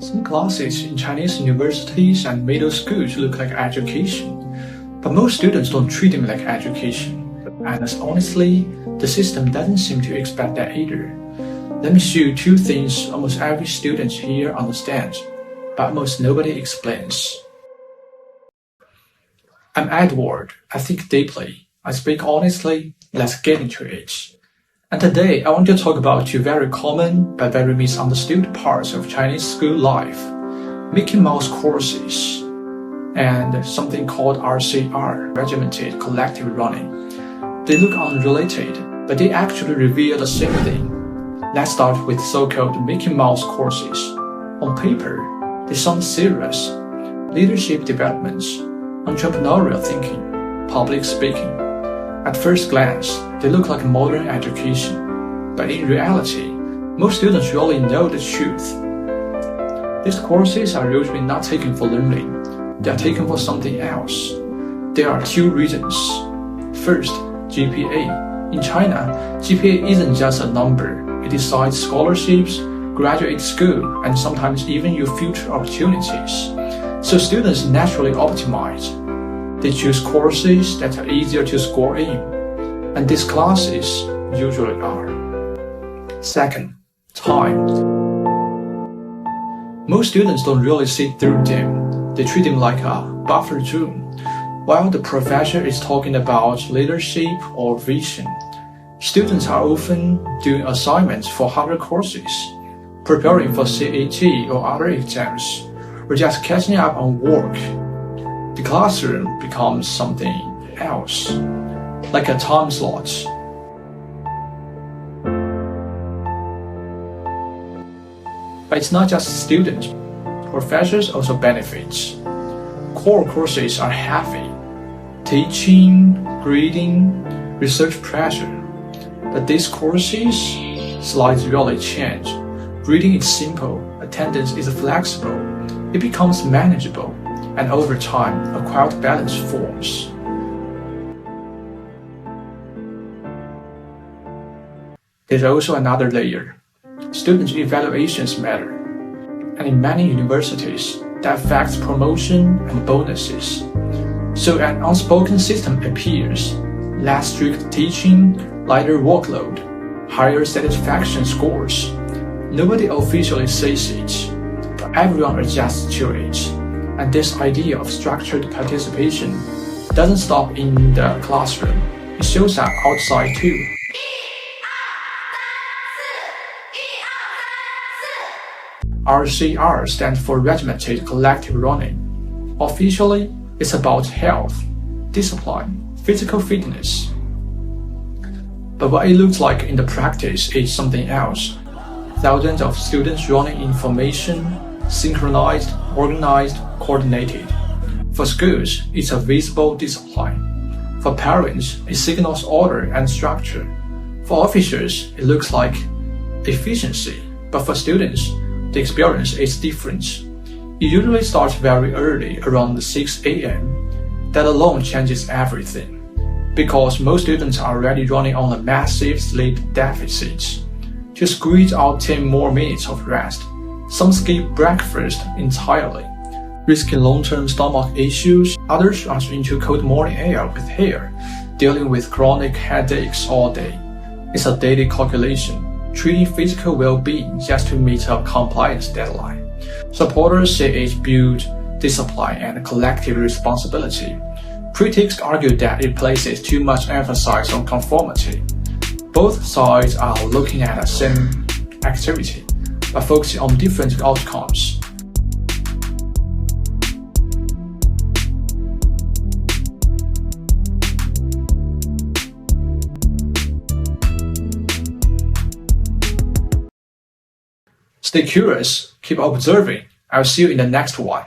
Some classes in Chinese universities and middle schools look like education, but most students don't treat them like education. And honestly, the system doesn't seem to expect that either. Let me show you two things almost every student here understands, but almost nobody explains. I'm Edward. I think deeply. I speak honestly. Let's get into it. And today, I want to talk about two very common but very misunderstood parts of Chinese school life: Mickey Mouse courses and something called RCR, Regimented Collective Running. They look unrelated, but they actually reveal the same thing. Let's start with so-called Mickey Mouse courses. On paper, they sound serious: leadership developments, entrepreneurial thinking, public speaking. At first glance, they look like modern education, but in reality, most students really know the truth. These courses are usually not taken for learning, they are taken for something else. There are two reasons. First, GPA. In China, GPA isn't just a number, it decides scholarships, graduate school, and sometimes even your future opportunities. So students naturally optimize. They choose courses that are easier to score in, and these classes usually are. Second, time. Most students don't really sit through them. They treat them like a buffer zone. While the professor is talking about leadership or vision, students are often doing assignments for harder courses, preparing for CAT or other exams, or just catching up on work. The classroom becomes something else, like a time slot. But it's not just students. Professors also benefit. Core courses are heavy: teaching, grading, research pressure. But these courses, slides really change. Reading is simple, attendance is flexible, it becomes manageable, and over time, a quiet balance forms. There's also another layer. Student evaluations matter, and in many universities, that affects promotion and bonuses. So an unspoken system appears: less strict teaching, lighter workload, higher satisfaction scores. Nobody officially says it, but everyone adjusts to it. And this idea of structured participation doesn't stop in the classroom, it shows up outside too. RCR stands for Regimented Collective Running. Officially, it's about health, discipline, physical fitness. But what it looks like in the practice is something else. Thousands of students running in formation, synchronized, organized, coordinated. For schools, it's a visible discipline. For parents, it signals order and structure. For officers, it looks like efficiency. But for students, the experience is different. It usually starts very early, around 6 a.m. That alone changes everything, because most students are already running on a massive sleep deficit. To squeeze out 10 more minutes of rest, some skip breakfast entirely, risking long-term stomach issues. Others rush into cold morning air with hair, dealing with chronic headaches all day. It's a daily calculation, treating physical well-being just to meet a compliance deadline. Supporters say it builds discipline and collective responsibility. Critics argue that it places too much emphasis on conformity. Both sides are looking at the same activity, but focusing on different outcomes. Stay curious, keep observing. I'll see you in the next one.